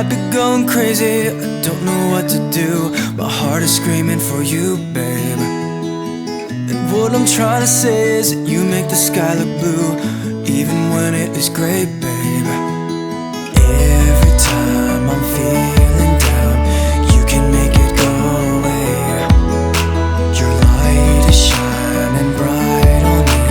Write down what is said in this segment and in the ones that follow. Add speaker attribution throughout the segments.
Speaker 1: might be going crazy, I don't know what to do. My heart is screaming for you, babe. And what I'm trying to say is that you make the sky look blue, even when it is gray, babe. Every time I'm feeling down, you can make it go away. Your light is shining bright on me,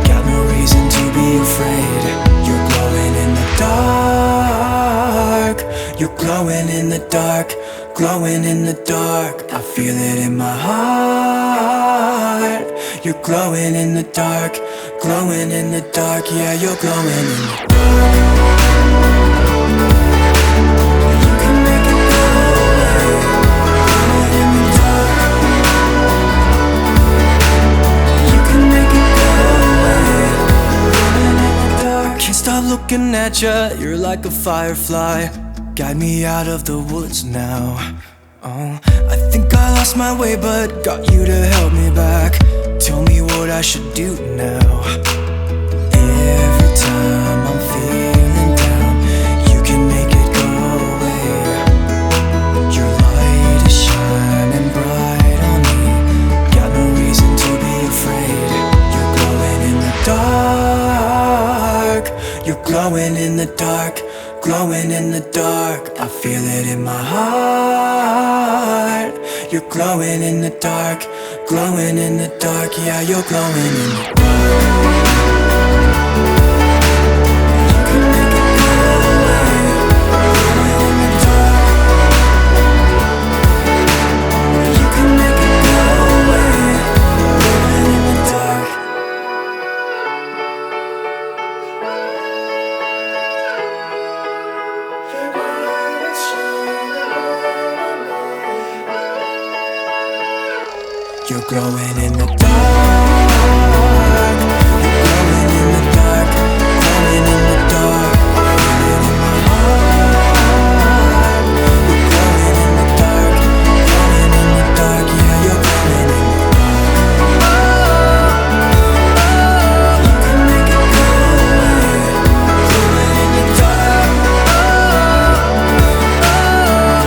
Speaker 1: got no reason to be afraid. You're glowing in the dark, you're glowing in the dark, glowing in the dark. I feel it in my heart. You're glowing in the dark, glowing in the dark. Yeah, you're glowing in the dark. You can make it go away. Glowing in the dark. You can make it go away. Glowing in the dark. Can't stop looking at ya, you're like a firefly. Guide me out of the woods now. Oh, I think I lost my way, but got you to help me back. Tell me what I should do now. Every time I'm feeling down, you can make it go away. Your light is shining bright on me, got no reason to be afraid. You're glowing in the dark, you're glowing in the dark, glowing in the dark. I feel it in my heart. You're glowing in the dark, glowing in the dark. Yeah, you're glowing in the dark. You can make it go away. Glowing in the dark. You can make it go away. Glowing in the dark. You're glowing in the dark. You're glowing in the dark, glowing in the dark. I feel it in my heart. You're glowing in the dark, glowing in the dark. Yeah, you're glowing in the dark. You can make it go away. Glowing in the dark.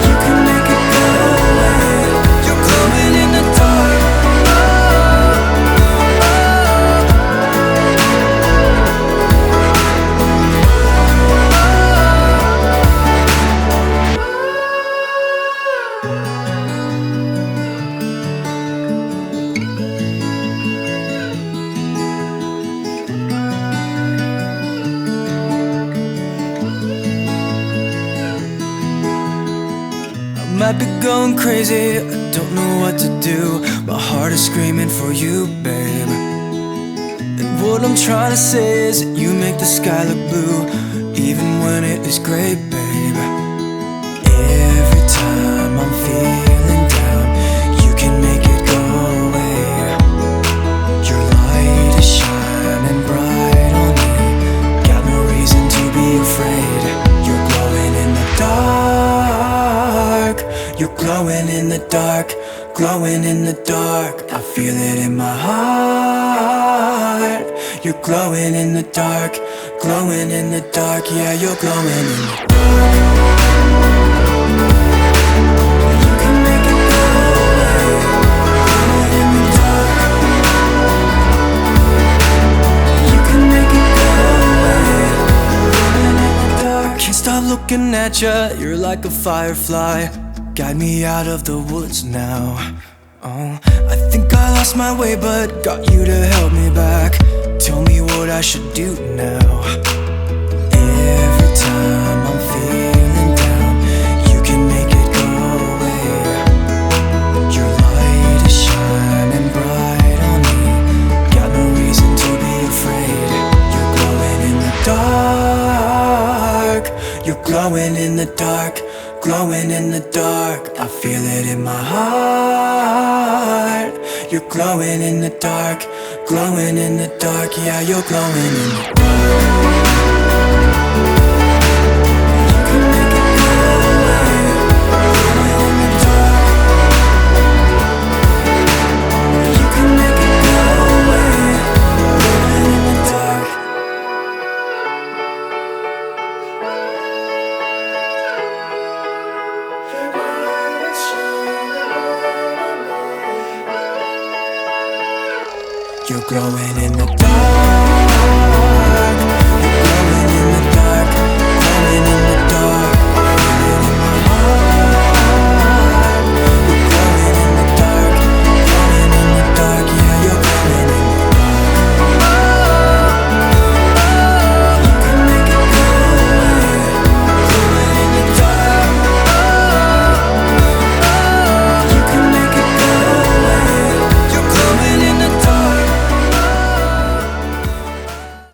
Speaker 1: You can make it go away. You're glowing in the dark. I might be going crazy, I don't know what to do. My heart is screaming for you, babe. And what I'm trying to say is that you make the sky look blue, even when it is gray, babe. Every time I'm feeling down, you can make it go away. Your light is shining bright on me, got no reason to be afraid. You're glowing in the dark, you're glowing in the dark, glowing in the dark. I feel it in my heart. You're glowing in the dark, glowing in the dark. Yeah, you're glowing in the dark. You can make it go away. Glowing in the dark. You can make it go away. Glowing in the dark. Can't stop looking at ya, you're like a firefly. Guide me out of the woods now. Oh, I think I lost my way, but got you to help me back. Tell me what I should do now. Every time I'm feeling down, you can make it go away. Your light is shining bright on me, got no reason to be afraid. You're glowing in the dark, you're glowing in the dark, glowing in the dark. I feel it in my heart. You're glowing in the dark, glowing in the dark. Yeah, you're glowing in the dark. You can make it go away. Glowing in the dark. You can make it go away. Glowing in the dark. You're glowing in the dark.